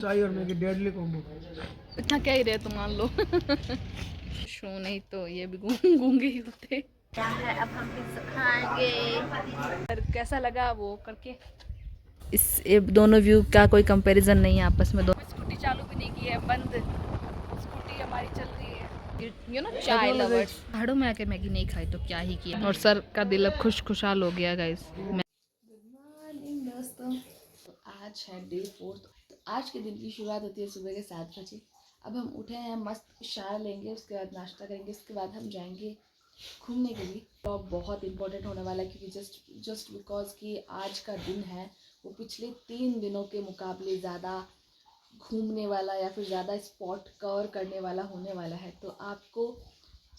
चाय और Maggi deadly combo. इतना क्या ही रहे तो मान लो। शो नहीं तो ये भी गूंगे ही होते। क्या है अब हम पिज़्ज़ा खाएंगे। और कैसा लगा वो करके इस ये दोनों व्यू का कोई कंपैरिजन नहीं है आपस में। दो स्कूटी चालू भी नहीं की है, बंद स्कूटी हमारी चल रही है। यू नो चाय लवर्स। पहाड़ों में आके मैगी नहीं खाई तो क्या ही किया। और सर का दिल अब खुशहाल हो गया गाइस। गुड मॉर्निंग दोस्तों। तो आज है डे 4। तो आज के दिन की शुरुआत होती है सुबह के 7 बजे। अब हम उठे हैं, मस्त शावर लेंगे, उसके बाद नाश्ता करेंगे, उसके बाद हम जाएंगे घूमने के लिए। तो बहुत इंपॉर्टेंट होने वाला है क्योंकि जस्ट बिकॉज कि आज का दिन है वो पिछले 3 दिनों के मुकाबले ज़्यादा घूमने वाला या फिर ज़्यादा स्पॉट कवर करने वाला होने वाला है। तो आपको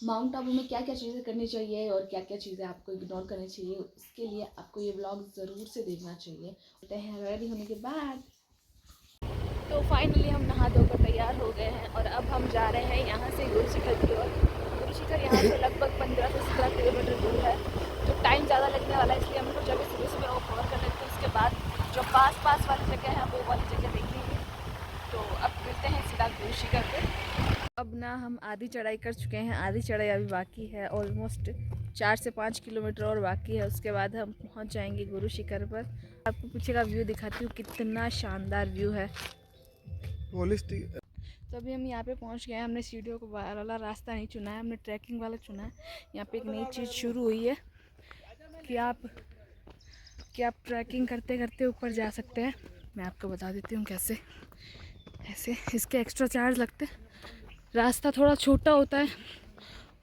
माउंट आबू में क्या क्या चीज़ें करनी चाहिए और क्या क्या चीज़ें आपको इग्नोर करनी चाहिए, उसके लिए आपको ये व्लॉग ज़रूर से देखना चाहिए। होते हैं रेडी होने के बाद। तो फाइनली हम नहा धोकर तैयार हो गए हैं और अब हम जा रहे हैं यहाँ से गुरु शिखर की ओर। गुरु शिखर यहाँ से लगभग 15 से 17 किलोमीटर दूर है। तो टाइम ज़्यादा लगने वाला है, इसलिए हम लोग जगह सुबह सुबह वो कवर कर लेते हैं। उसके बाद जो पास वाली जगह है वो वाली जगह देखेंगे। तो अब मिलते हैं सीधा गुरु शिखर पे। अब ना हम आधी चढ़ाई कर चुके हैं, आधी चढ़ाई अभी बाकी है। ऑलमोस्ट 4 से 5 किलोमीटर और बाकी है। उसके बाद हम पहुंच जाएंगे गुरु शिखर पर। आपको पीछे का व्यू दिखाती हूँ, कितना शानदार व्यू है। तो अभी हम यहाँ पे पहुँच गए हैं। हमने सीढ़ियों को वाला रास्ता नहीं चुना है, हमने ट्रैकिंग वाला चुना है। यहाँ पे एक नई चीज़ शुरू हुई है कि आप ट्रैकिंग करते करते ऊपर जा सकते हैं। मैं आपको बता देती हूँ कैसे। ऐसे इसके एक्स्ट्रा चार्ज लगते हैं। रास्ता थोड़ा छोटा होता है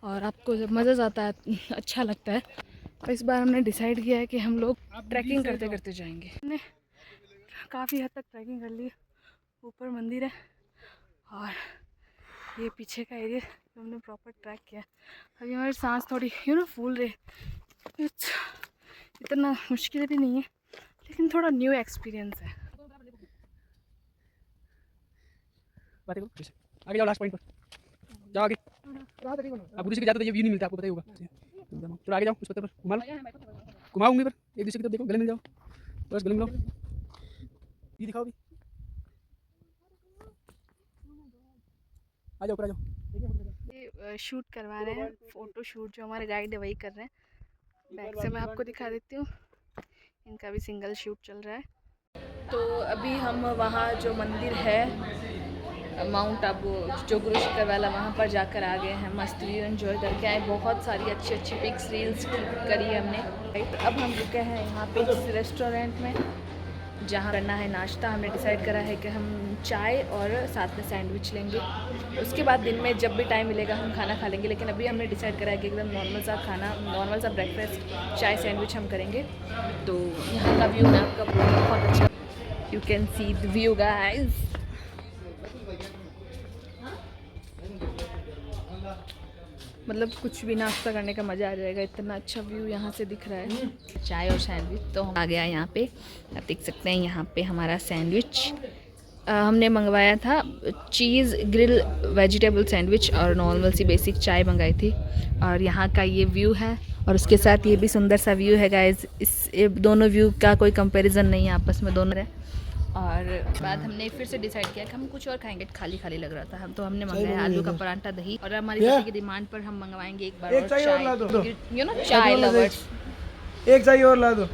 और आपको जब मज़ा आता है अच्छा लगता है। और इस बार हमने डिसाइड किया है कि हम लोग ट्रैकिंग करते करते जाएंगे। हमने काफ़ी हद तक ट्रैकिंग कर ली। ऊपर मंदिर है और ये पीछे का एरिया हमने प्रॉपर ट्रैक किया। अभी हमारी सांस थोड़ी फूल रही। इतना मुश्किल भी नहीं है लेकिन थोड़ा न्यू एक्सपीरियंस है। आगे जाओ, लास्ट पॉइंट पर जाओ। आगे आप गुरु जी के जाते तो ये व्यू नहीं मिलता, आपको पता ही होगा। थोड़ा आगे जाओ, उस पत्ते पर घुमाओ उंगली पर, एक दूसरे की तरफ देखो, गले मिल जाओ, बस गले मिलाओ। ये दिखाओ अभी, आ जाओ ऊपर आ जाओ। ये शूट करवा रहे हैं, फ़ोटो शूट जो हमारे गाइड है वही कर रहे हैं। बैक से मैं आपको दिखा देती हूँ, इनका भी सिंगल शूट चल रहा है। तो अभी हम वहाँ जो मंदिर है माउंट आबू जो गुरु शिखर वाला, वहाँ पर जाकर आ गए हैं। मस्त व्यू एंजॉय करके आए। बहुत सारी अच्छी अच्छी पिक्स रील्स करी हमने। तो अब हम रुके हैं यहाँ पे इस रेस्टोरेंट में जहाँ करना है नाश्ता। हमने डिसाइड करा है कि हम चाय और साथ में सैंडविच लेंगे। उसके बाद दिन में जब भी टाइम मिलेगा हम खाना खा लेंगे। लेकिन अभी हमने डिसाइड करा है कि एकदम नॉर्मल सा खाना, नॉर्मल सा ब्रेकफास्ट, चाय सैंडविच हम करेंगे। तो यहाँ का व्यू मैं आपका बहुत अच्छा, you can see the view guys. मतलब कुछ भी नाश्ता करने का मज़ा आ जाएगा, इतना अच्छा व्यू यहाँ से दिख रहा है। चाय और सैंडविच तो आ गया यहाँ पे, आप देख सकते हैं। यहाँ पे हमारा सैंडविच हमने मंगवाया था चीज़ ग्रिल वेजिटेबल सैंडविच और नॉर्मल सी बेसिक चाय मंगाई थी। और यहाँ का ये व्यू है और उसके साथ ये भी सुंदर सा व्यू है गाइस। ये दोनों व्यू का कोई कंपैरिजन नहीं है आपस में, दोनों है। और बाद हमने फिर से डिसाइड किया कि हम कुछ और खाएंगे, खाली खाली लग रहा था हम, तो हमने मंगाया आलू का पराठा दही। और हमारी पति की डिमांड पर हम मंगवाएंगे एक बार और चाय, यू नो चाय लवर्स। एक चाय और ला दो।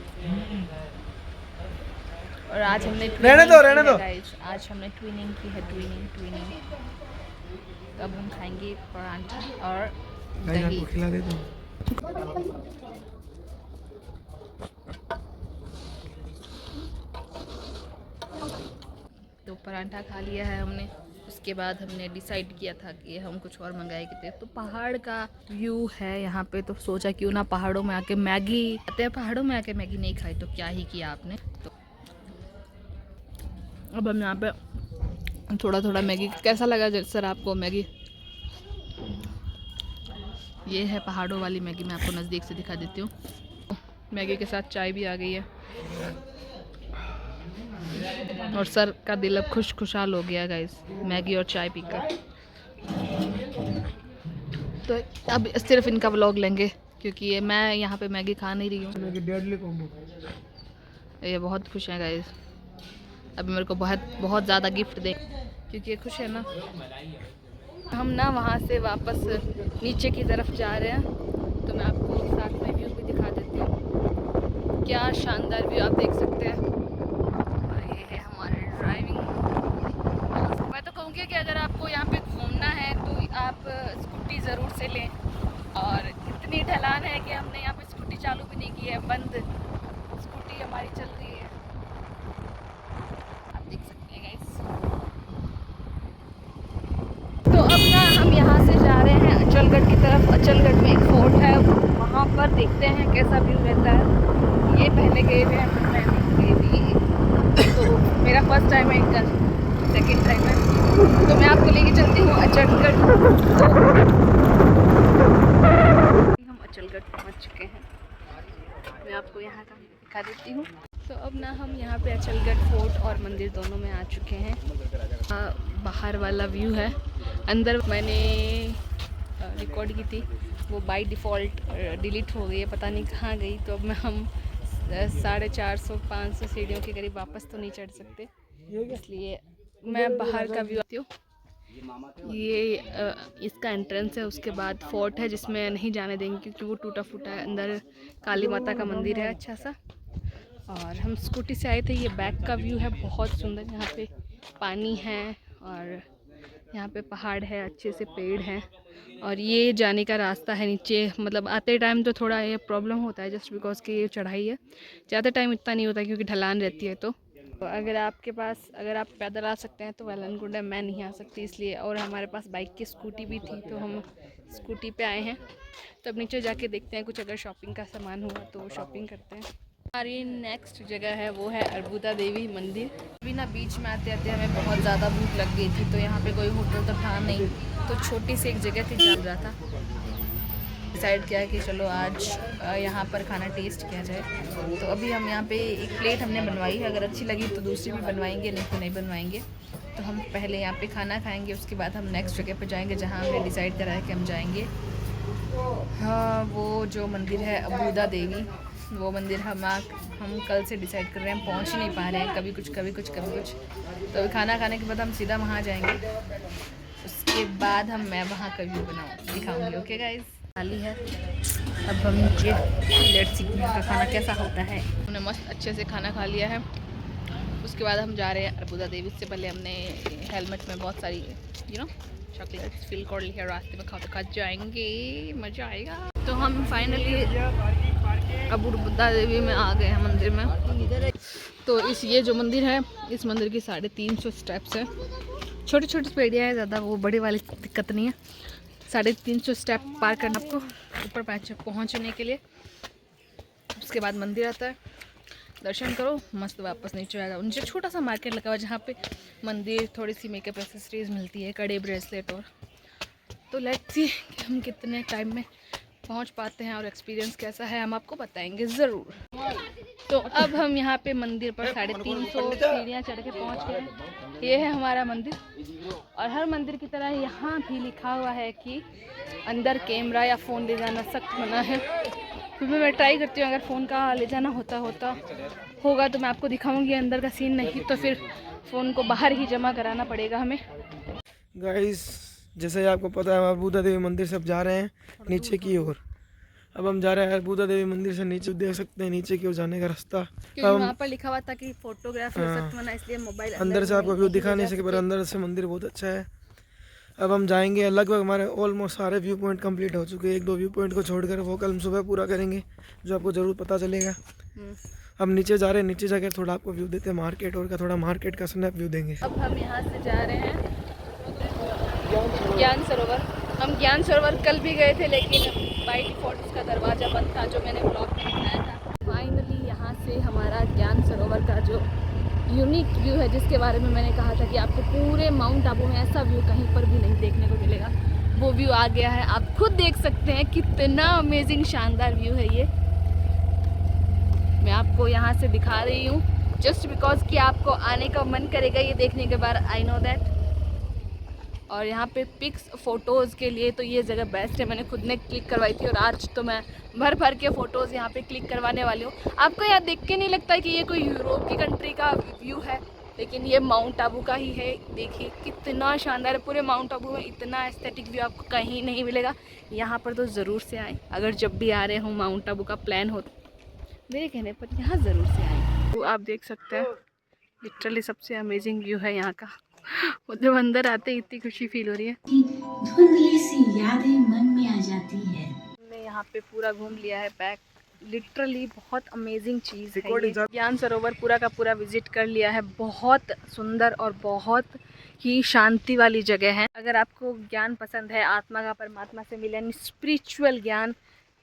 और आज हमने रहने दो गाइस, आज हमने ट्विनिंग की है, ट्विनिंग। तो अब हम खाएंगे पराठा और दही। खिला दे दो। तो पराठा खा लिया है हमने। उसके बाद हमने डिसाइड किया था कि हम कुछ और मंगाएंगे। तो पहाड़ का व्यू है यहाँ पे, तो सोचा क्यों ना पहाड़ों में आके मैगी आते हैं। पहाड़ों में आके मैगी नहीं खाई तो क्या ही किया आपने। तो अब हम यहाँ पे थोड़ा मैगी। कैसा लगा सर आपको मैगी? ये है पहाड़ों वाली मैगी, मैं आपको नज़दीक से दिखा देती हूँ। मैगी के साथ चाय भी आ गई है और सर का दिल अब खुशहाल हो गया गाइस, मैगी और चाय पीकर। तो अब सिर्फ इनका व्लॉग लेंगे क्योंकि ये मैं यहाँ पे मैगी खा नहीं रही हूँ। Deadly combo. ये बहुत खुश हैं गाइस। अभी मेरे को बहुत ज़्यादा गिफ्ट दे, क्योंकि ये खुश है ना। हम ना वहाँ से वापस नीचे की तरफ जा रहे हैं, तो मैं आपको साथ में व्यू भी दिखा देती हूँ। क्या शानदार व्यू आप देख सकते हैं। और ये है हमारे ड्राइविंग। मैं तो कहूँगी कि अगर आपको यहाँ पे घूमना है तो आप स्कूटी ज़रूर से लें। और इतनी ढलान है कि हमने यहाँ पे स्कूटी चालू भी नहीं की है, बंद स्कूटी हमारी चल रही है, आप देख सकते हैं गाइस। तो अब ना हम यहाँ से जा रहे हैं अचलगढ़ की तरफ। अचलगढ़ में एक फोर्ट है, वहाँ पर देखते हैं कैसा व्यू रहता है। ये पहले गए हुए हैं, मैं नहीं गई थी, तो मेरा फर्स्ट टाइम है, इनका सेकेंड टाइम है। तो मैं आपको लेके चलती हूँ अचलगढ़। हम अचलगढ़ पहुँच चुके हैं, मैं आपको यहाँ का दिखा देती हूँ। तो अब ना हम यहाँ पे अचलगढ़ फोर्ट और मंदिर दोनों में आ चुके हैं। बाहर वाला व्यू है, अंदर मैंने रिकॉर्ड की थी, वो बाय डिफ़ॉल्ट डिलीट हो गई है, पता नहीं कहाँ गई। तो अब हम 450-500 सीढ़ियों के करीब वापस तो नहीं चढ़ सकते, इसलिए मैं बाहर का व्यू आती हूँ। ये इसका एंट्रेंस है, उसके बाद फोर्ट है जिसमें नहीं जाने देंगे क्योंकि वो टूटा फूटा है। अंदर काली माता का मंदिर है अच्छा सा। और हम स्कूटी से आए थे। ये बैक का व्यू है, बहुत सुंदर। यहाँ पे पानी है और यहाँ पे पहाड़ है, अच्छे से पेड़ हैं। और ये जाने का रास्ता है नीचे। मतलब आते टाइम तो थोड़ा ये प्रॉब्लम होता है, जस्ट बिकॉज कि ये चढ़ाई है। ज़्यादा टाइम इतना नहीं होता क्योंकि ढलान रहती है। तो अगर आप पैदल आ सकते हैं तो वेल एंड गुड है, मैं नहीं आ सकती इसलिए। और हमारे पास बाइक की स्कूटी भी थी तो हम स्कूटी पे आए हैं। तो अब नीचे जाके देखते हैं, कुछ अगर शॉपिंग का सामान हुआ तो शॉपिंग करते हैं। हमारी नेक्स्ट जगह है वो है अर्बुदा देवी मंदिर। अभी ना बीच में आते आते हमें बहुत ज़्यादा भूख लग गई थी, तो यहाँ पे कोई होटल तो था नहीं, तो छोटी सी एक जगह थी, चल रहा था। डिसाइड किया कि चलो आज यहाँ पर खाना टेस्ट किया जाए। तो अभी हम यहाँ पे एक प्लेट हमने बनवाई है, अगर अच्छी लगी तो दूसरी भी बनवाएंगे, नहीं तो नहीं बनवाएंगे। तो हम पहले यहाँ पे खाना खाएंगे, उसके बाद हम नेक्स्ट जगह पे जाएंगे जहाँ हमने डिसाइड करा है कि हम जाएंगे। हाँ, वो जो मंदिर है अर्बुदा देवी, वो मंदिर हम कल से डिसाइड कर रहे हैं, हम पहुँच ही नहीं पा रहे हैं, कभी कुछ। तो अभी खाना खाने के बाद हम सीधा वहाँ जाएंगे, उसके बाद मैं वहाँ का व्यू दिखाऊंगी। ओके गाइस, खाली है। अब हम नीचे लेट्स सी का खाना कैसा होता है। हमने मस्त अच्छे से खाना खा लिया है, उसके बाद हम जा रहे हैं अर्बुदा देवी। उससे पहले हमने हेलमेट में बहुत सारी चॉकलेट्स फिल कर ली है, रास्ते में खा जाएंगे, मज़ा आएगा। तो हम फाइनली अर्बुदा देवी में आ गए हैं, मंदिर में। तो ये जो मंदिर है, इस मंदिर की 350 स्टेप्स है। छोटी छोटी सीढ़ियाँ है, ज़्यादा वो बड़ी वाली दिक्कत नहीं है। 350 स्टेप पार करना आपको ऊपर पहुँचने के लिए। उसके बाद मंदिर आता है, दर्शन करो, मस्त वापस नीचे आएगा। नीचे छोटा सा मार्केट लगा हुआ है जहाँ पे मंदिर, थोड़ी सी मेकअप एक्सेसरीज मिलती है, कड़े, ब्रेसलेट। और तो लेट्स सी कि हम कितने टाइम में पहुँच पाते हैं और एक्सपीरियंस कैसा है हम आपको बताएंगे ज़रूर। तो अब हम यहाँ पे मंदिर पर 350 सीढ़ियाँ चढ़ के पहुँच गए हैं। ये है हमारा मंदिर, और हर मंदिर की तरह यहाँ भी लिखा हुआ है कि अंदर कैमरा या फ़ोन ले जाना सख्त मना है। फिर मैं ट्राई करती हूँ, अगर फ़ोन का ले जाना होगा तो मैं आपको दिखाऊंगी अंदर का सीन, नहीं तो फिर फ़ोन को बाहर ही जमा कराना पड़ेगा हमें। गाइस, जैसे आपको पता है, हम अर्बुदा देवी मंदिर से अब जा रहे हैं नीचे की ओर। अब हम जा रहे हैं अर्बुदा देवी मंदिर से नीचे, देख सकते हैं नीचे की ओर जाने का रास्ता। क्योंकि वहाँ पर लिखा हुआ था कि फोटोग्राफी सख्त मना, इसलिए मोबाइल अंदर से आपको व्यू दिखा नहीं सके, पर अंदर से मंदिर बहुत अच्छा है। अब हम जाएंगे, लगभग हमारे ऑलमोस्ट सारे व्यू पॉइंट कंप्लीट हो चुके हैं। 1-2 व्यू पॉइंट को छोड़कर वो कल हम सुबह पूरा करेंगे, जो आपको ज़रूर पता चलेगा। अब नीचे जा रहे हैं, नीचे जाकर थोड़ा आपको व्यू देते हैं मार्केट और का, थोड़ा मार्केट का स्नैप व्यू देंगे। अब हम यहाँ से जा रहे हैं ज्ञान सरोवर। हम ज्ञान सरोवर कल भी गए थे, लेकिन बाय डिफ़ॉल्ट उसका दरवाज़ा बंद था, जो मैंने ब्लॉग में दिखाया था। फाइनली यहाँ से हमारा ज्ञान सरोवर का जो यूनिक व्यू है, जिसके बारे में मैंने कहा था कि आपको पूरे माउंट आबू में ऐसा व्यू कहीं पर भी नहीं देखने को मिलेगा, वो व्यू आ गया है। आप खुद देख सकते हैं कितना अमेजिंग शानदार व्यू है ये। मैं आपको यहाँ से दिखा रही हूँ जस्ट बिकॉज कि आपको आने का मन करेगा ये देखने के बाद, आई नो दैट। और यहाँ पे पिक्स फ़ोटोज़ के लिए तो ये जगह बेस्ट है। मैंने खुद ने क्लिक करवाई थी और आज तो मैं भर के फ़ोटोज़ यहाँ पे क्लिक करवाने वाली हूँ। आपको यहाँ देख के नहीं लगता कि ये कोई यूरोप की कंट्री का व्यू है? लेकिन ये माउंट आबू का ही है। देखिए कितना शानदार है, पूरे माउंट आबू में इतना एस्थेटिक व्यू आपको कहीं नहीं मिलेगा। यहाँ पर तो ज़रूर से आएँ, अगर जब भी आ रहे हो माउंट आबू का प्लान हो, मेरे कहने पर यहाँ ज़रूर से आएँ। तो आप देख सकते हैं लिटरली सबसे अमेजिंग व्यू है यहाँ का। जब अंदर आते ही इतनी खुशी फील हो रही है, धुंधली सी यादें मन में आ जाती है। हमने यहाँ पे पूरा घूम लिया है बैक। लिटरली बहुत अमेजिंग चीज़ है ये। ज्ञान सरोवर पूरा का पूरा विजिट कर लिया है। बहुत सुंदर और बहुत ही शांति वाली जगह है। अगर आपको ज्ञान पसंद है, आत्मा का परमात्मा से मिलन, स्पिरिचुअल ज्ञान,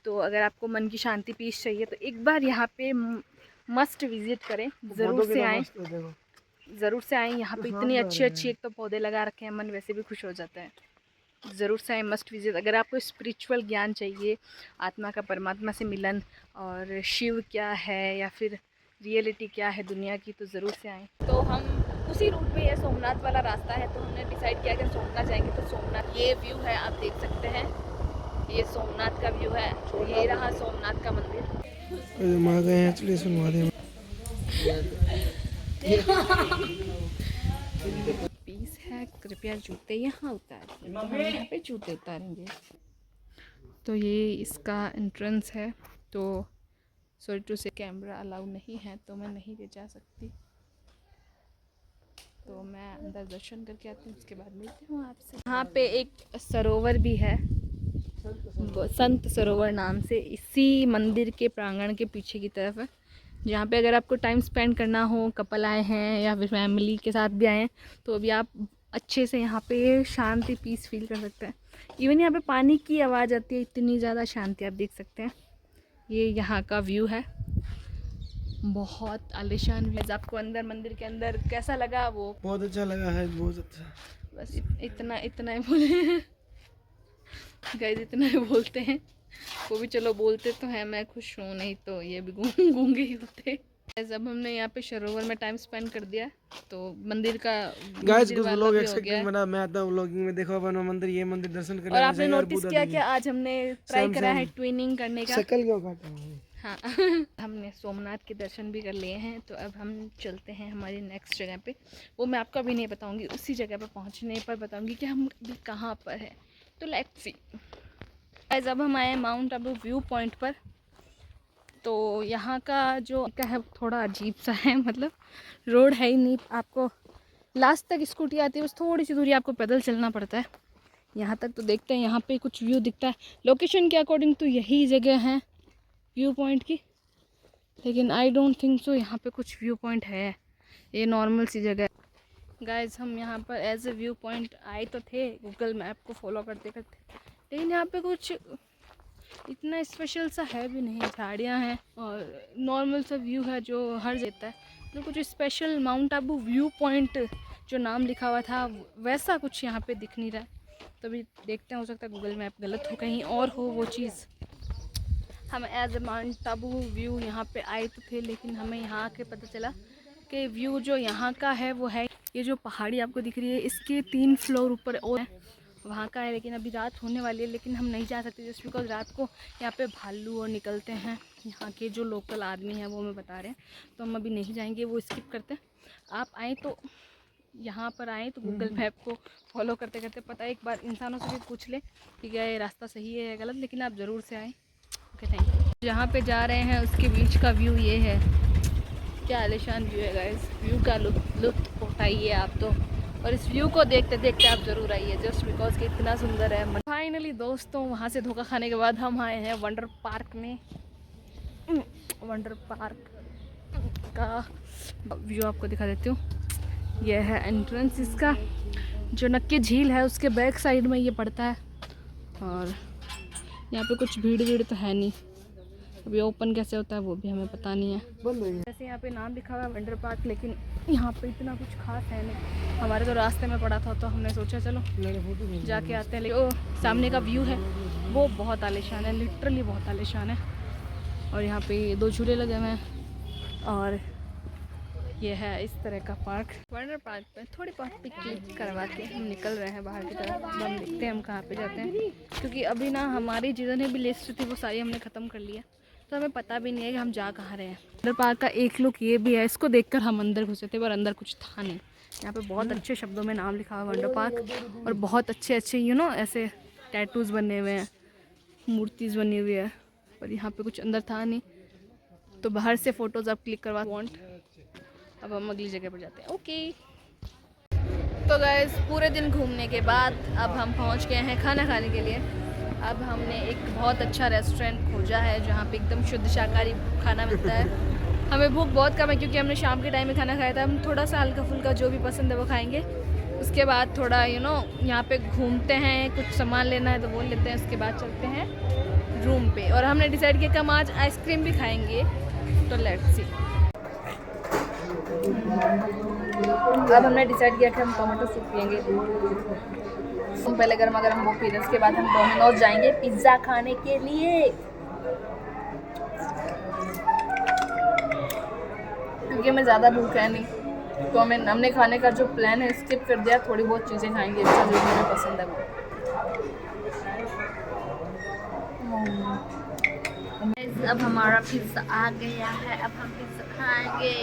तो अगर आपको मन की शांति पीस चाहिए तो एक बार यहाँ पे मस्ट विजिट करें, ज़रूर से आएँ, ज़रूर से आएँ। यहाँ पे इतनी अच्छी एक तो पौधे लगा रखे हैं, मन वैसे भी खुश हो जाता है। ज़रूर से आए, मस्ट विजिट। अगर आपको स्पिरिचुअल ज्ञान चाहिए, आत्मा का परमात्मा से मिलन और शिव क्या है या फिर रियलिटी क्या है दुनिया की, तो ज़रूर से आएँ। तो हम उसी रूट में, ये सोमनाथ वाला रास्ता है, तो हमने डिसाइड किया अगर सोमनाथ जाएंगे तो सोमनाथ, ये व्यू है आप देख सकते हैं, ये सोमनाथ का व्यू है। ये रहा सोमनाथ का मंदिर। माँ गए हैं, चलिए सुनवा दें। पीस है, कृपया जूते यहाँ उतार, हम यहाँ पे जूते उतारेंगे। तो ये इसका एंट्रेंस है। तो सॉरी टू से कैमरा अलाउ नहीं है, तो मैं नहीं ले जा सकती। तो मैं अंदर दर्शन करके आती हूँ, उसके बाद मिलती हूँ आपसे। यहाँ पे एक सरोवर भी है, संत सरोवर नाम से, इसी मंदिर के प्रांगण के पीछे की तरफ है, जहाँ पे अगर आपको टाइम स्पेंड करना हो, कपल आए हैं या फिर फैमिली के साथ भी आए हैं, तो अभी आप अच्छे से यहाँ पे शांति पीस फील कर सकते हैं। इवन यहाँ पे पानी की आवाज़ आती है, इतनी ज़्यादा शांति आप देख सकते हैं। ये यहाँ का व्यू है, बहुत आलिशान व्यू। आपको अंदर मंदिर के अंदर कैसा लगा? वो बहुत अच्छा लगा है, बहुत अच्छा। बस इतना ही बोले गाइस, इतना ही बोलते हैं। वो भी चलो बोलते तो हैं, मैं खुश हूँ, नहीं तो ये भी गूंगे ही होते। जब हमने यहाँ पे सरोवर में टाइम स्पेंड कर दिया, तो मंदिर का गाइस कुछ लोग एक्साइटमेंट बना, मैं आता हूँ व्लॉगिंग में, देखो अपन मंदिर, ये मंदिर दर्शन करने। और आपने नोटिस किया कि आज हमने ट्राई करा है ट्विनिंग करने का। शक्ल क्यों काटा है? हाँ हमने सोमनाथ के दर्शन भी कर लिए हैं। तो अब हम चलते हैं हमारी नेक्स्ट जगह पे। वो मैं आपको अभी नहीं बताऊंगी, उसी जगह पे पहुंचने पर बताऊंगी कि हम अभी कहाँ पर है। तो लेट्स सी। अब हम आए माउंट आबू व्यू पॉइंट पर। तो यहाँ का जो है थोड़ा अजीब सा है, मतलब रोड है ही नहीं, आपको लास्ट तक स्कूटी आती है, बस थोड़ी सी दूरी आपको पैदल चलना पड़ता है यहाँ तक। तो देखते हैं, यहाँ पे कुछ व्यू दिखता है लोकेशन के अकॉर्डिंग, तो यही जगह है व्यू पॉइंट की, लेकिन आई डोंट थिंक सो यहाँ पे कुछ व्यू पॉइंट है, ये नॉर्मल सी जगह है। गाइज हम यहाँ पर एज ए व्यू पॉइंट आए तो थे गूगल मैप को फॉलो करते करते, लेकिन यहाँ पे कुछ इतना स्पेशल सा है भी नहीं। झाड़ियाँ हैं और नॉर्मल सा व्यू है जो हर देता है, तो कुछ special mount Abu view point जो नाम लिखा हुआ था वैसा कुछ यहाँ पे दिख नहीं रहा है। तो अभी देखते हैं, हो सकता है गूगल मैप गलत हो, कहीं और हो वो चीज़। हम as a Mount Abu view यहाँ पे आए तो थे, लेकिन हमें यहाँ आके पता चला कि व्यू जो यहाँ का है वो है ये जो पहाड़ी आपको दिख रही है, इसके 3 फ्लोर ऊपर और है, वहाँ का है। लेकिन अभी रात होने वाली है, लेकिन हम नहीं जा सकते जस्ट बिकॉज रात को यहाँ पे भालू और निकलते हैं, यहाँ के जो लोकल आदमी हैं वो हमें बता रहे हैं, तो हम अभी नहीं जाएंगे, वो स्किप करते हैं। आप आएँ तो यहाँ पर आएँ तो गूगल मैप को फॉलो करते करते पता है, एक बार इंसानों से भी पूछ ले कि क्या ये रास्ता सही है या गलत, लेकिन आप ज़रूर से आएँ। Okay thank you. जहाँ पे जा रहे हैं उसके बीच का व्यू ये है, क्या आलिशान व्यू है गाइस। व्यू का लुत्फ उठाइए आप तो, और इस व्यू को देखते देखते आप ज़रूर आइए, जस्ट बिकॉज कि इतना सुंदर है। फाइनली दोस्तों वहाँ से धोखा खाने के बाद हम आए हैं वंडर पार्क में। वंडर पार्क का व्यू आपको दिखा देती हूँ, यह है एंट्रेंस इसका। जो नक्की झील है उसके बैक साइड में ये पड़ता है, और यहाँ पे कुछ भीड़ तो है नहीं, अभी ओपन कैसे होता है वो भी हमें पता नहीं है। वैसे यहाँ पे नाम लिखा हुआ है वंडर पार्क, लेकिन यहाँ पे इतना कुछ खास है नहीं। हमारे तो रास्ते में पड़ा था, तो हमने सोचा चलो जाके आते हैं। लेकिन सामने का व्यू है वो बहुत आलिशान है, लिटरली बहुत आलिशान है। और यहाँ पे 2 झूले लगे हुए हैं, और ये है इस तरह का पार्क। वंडर पार्क पे थोड़ी बहुत पिक क्लिक करवा के हम निकल रहे हैं बाहर की तरफ। हम देखते हैं हम कहाँ पे जाते हैं, क्योंकि अभी ना हमारी जितनी भी लिस्ट थी वो सारी हमने ख़त्म कर लिया। तो हमें पता भी नहीं है कि हम जा कहाँ रहे हैं। वंडर पार्क का एक लुक ये भी है, इसको देखकर हम अंदर घुसे थे पर अंदर कुछ था नहीं। यहाँ पे बहुत अच्छे शब्दों में नाम लिखा हुआ है वंडर पार्क, और बहुत अच्छे अच्छे ऐसे टैटूज़ बने हुए हैं, मूर्तिज़ बनी हुई है, पर यहाँ पे कुछ अंदर था नहीं। तो बाहर से फ़ोटोज़ आप क्लिक करवा वांट। अब हम अगली जगह पर जाते हैं। ओके, तो गाइस पूरे दिन घूमने के बाद अब हम पहुँच गए हैं खाना खाने के लिए। अब हमने एक बहुत अच्छा रेस्टोरेंट खोजा है जहाँ पे एकदम शुद्ध शाकाहारी खाना मिलता है। हमें भूख बहुत कम है क्योंकि हमने शाम के टाइम में खाना खाया था। हम थोड़ा सा हल्का फुल्का जो भी पसंद है वो खाएंगे। उसके बाद थोड़ा यहाँ पे घूमते हैं, कुछ सामान लेना है तो वो लेते हैं। उसके बाद चलते हैं रूम पे, और हमने डिसाइड किया कि हम आज आइसक्रीम भी खाएंगे। तो लेट्स सी। अब हमने डिसाइड किया कि हम टोमेटो सूप पियेंगे। हम पहले गर्मा गर्म वो पी, उसके बाद हम डोमिनोज जाएंगे पिज़्ज़ा खाने के लिए, क्योंकि हमें ज़्यादा भूख है नहीं। तो हमने खाने का जो प्लान है स्किप कर दिया। थोड़ी बहुत चीज़ें खाएंगे जो हमें पसंद है वो। अब हमारा पिज़्ज़ा आ गया है, अब हम पिज़्ज़ा खाएंगे।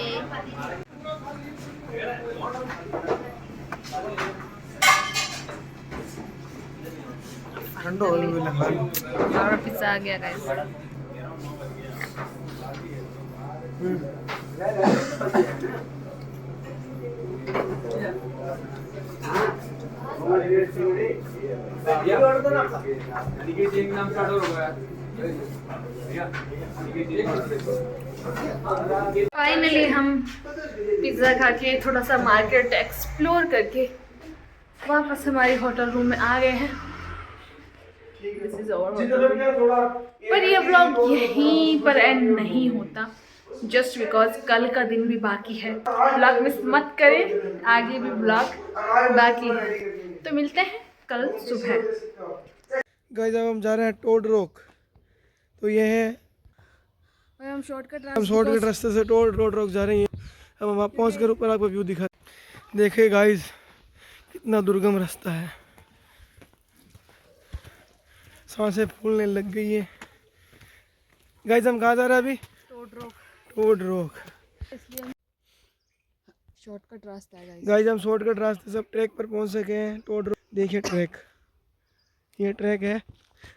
हमारा पिज़्ज़ा आ गया गाइस। फाइनली हम पिज़्ज़ा खा के थोड़ा सा मार्केट एक्सप्लोर करके वापस हमारे होटल रूम में आ गए हैं। This is our hotel. पर ये व्लॉग यहीं पर एंड नहीं होता, जस्ट बिकॉज कल का दिन भी बाकी है। व्लॉग मिस मत करें, आगे भी व्लॉग बाकी है। तो मिलते हैं कल सुबह। गाइस अब हम जा रहे हैं टोड रॉक। तो ये है, हम शॉर्टकट रास्ते से टोड रॉक जा रहे हैं। अब हम वहाँ पहुँच कर ऊपर आपको व्यू दिखा। देखिए गाइस कितना दुर्गम रास्ता है, सांसें फूलने लग गई है। गाइस हम कहाँ जा रहे हैं अभी? Toad rock. इसलिए शॉर्टकट रास्ता है गाइस हम शॉर्टकट रास्ते से ट्रैक पर पहुंच सके हैं। टोड रॉक देखिए, ट्रैक, ये ट्रैक है।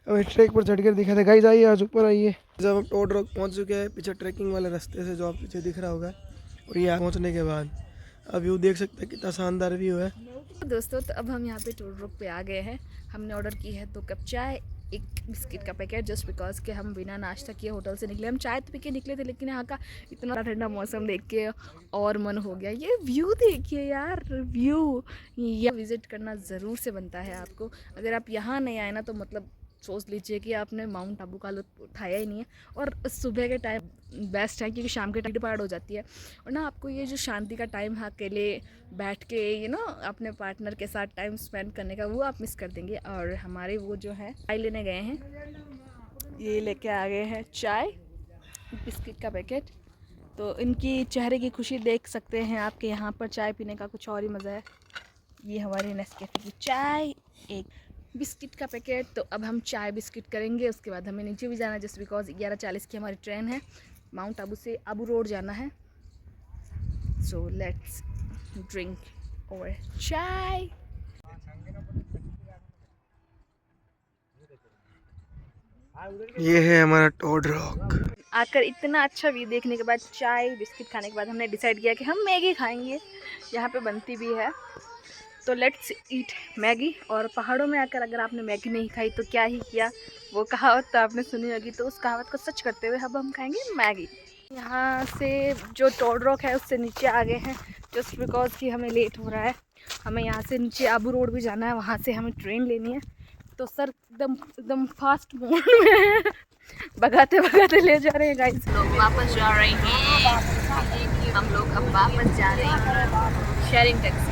अब इस ट्रैक पर चढ़कर दिखा था। गाइस आइए, आज ऊपर आइए। जब हम टोड रॉक पहुंच चुके हैं, पीछे ट्रैकिंग वाले रास्ते से जो आप पीछे दिख रहा होगा, और यहाँ पहुंचने के बाद अब व्यू देख सकते हैं, कितना शानदार व्यू है। दोस्तों तो अब हम यहाँ पे टोड रॉक पे आ गए हैं। हमने ऑर्डर की है 2 कप चाय, 1 बिस्किट का पैकेट, जस्ट बिकॉज के हम बिना नाश्ता किए होटल से निकले। हम चाय तो पी के निकले थे, लेकिन यहाँ का इतना ठंडा मौसम देख के और मन हो गया। ये व्यू देखिए यार, व्यू ये विज़िट करना ज़रूर से बनता है आपको। अगर आप यहाँ नहीं आए ना तो मतलब सोच लीजिए कि आपने माउंट आबू का लुत्फ़ उठाया ही नहीं है। और सुबह के टाइम बेस्ट है क्योंकि शाम के टाइम डिपार्ट हो जाती है, और ना आपको ये जो शांति का टाइम है अकेले बैठ के अपने पार्टनर के साथ टाइम स्पेंड करने का, वो आप मिस कर देंगे। और हमारे वो जो है चाय लेने गए हैं, ये लेके आ गए हैं चाय, बिस्किट का पैकेट। तो इनकी चेहरे की खुशी देख सकते हैं आपके यहाँ पर चाय पीने का कुछ और ही मज़ा है। ये हमारे नेस्कैफे की चाय, एक बिस्किट का पैकेट। तो अब हम चाय बिस्किट करेंगे, उसके बाद हमें नीचे भी जाना है, जस्ट बिकॉज 11:40 की हमारी ट्रेन है। माउंट आबू से आबू रोड जाना है। सो लेट्स ड्रिंक और चाय। ये है हमारा टोड रॉक। आकर इतना अच्छा व्यू देखने के बाद, चाय बिस्किट खाने के बाद हमने डिसाइड किया कि हम मैगी खाएंगे। यहाँ पे बनती भी है, तो लेट्स ईट मैगी। और पहाड़ों में आकर अगर आपने मैगी नहीं खाई तो क्या ही किया, वो कहावत तो आपने सुनी होगी। तो उस कहावत को सच करते हुए अब हम खाएंगे मैगी। यहाँ से जो टोड रॉक है उससे नीचे आ गए हैं, जस्ट बिकॉज कि हमें लेट हो रहा है। हमें यहाँ से नीचे आबू रोड भी जाना है, वहाँ से हमें ट्रेन लेनी है। तो सर एकदम फास्ट मोड में है, भगाते भगाते ले जा रहे हैं गाइस। लोग वापस जा रहे हैं, हम लोग अब वापस जा रहे हैं शेयरिंग टैक्सी।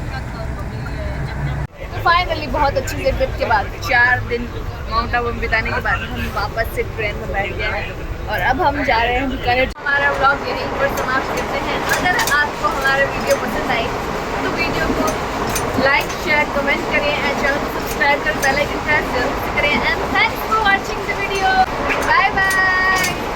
तो फाइनली बहुत अच्छी से ट्रिप के बाद 4 दिन माउंट आबू में बिताने के बाद हम वापस से ट्रेन में बैठ गए हैं, और अब हम जा रहे हैं बीकानेर। हमारा व्लॉग यहीं पर समाप्त करते हैं। अगर आपको हमारा वीडियो पसंद आई तो वीडियो को लाइक, शेयर, कमेंट करें एंड चैनल को सब्सक्राइब कर बेल आइकन प्रेस जरूर करें। And thanks for watching the video. Bye bye.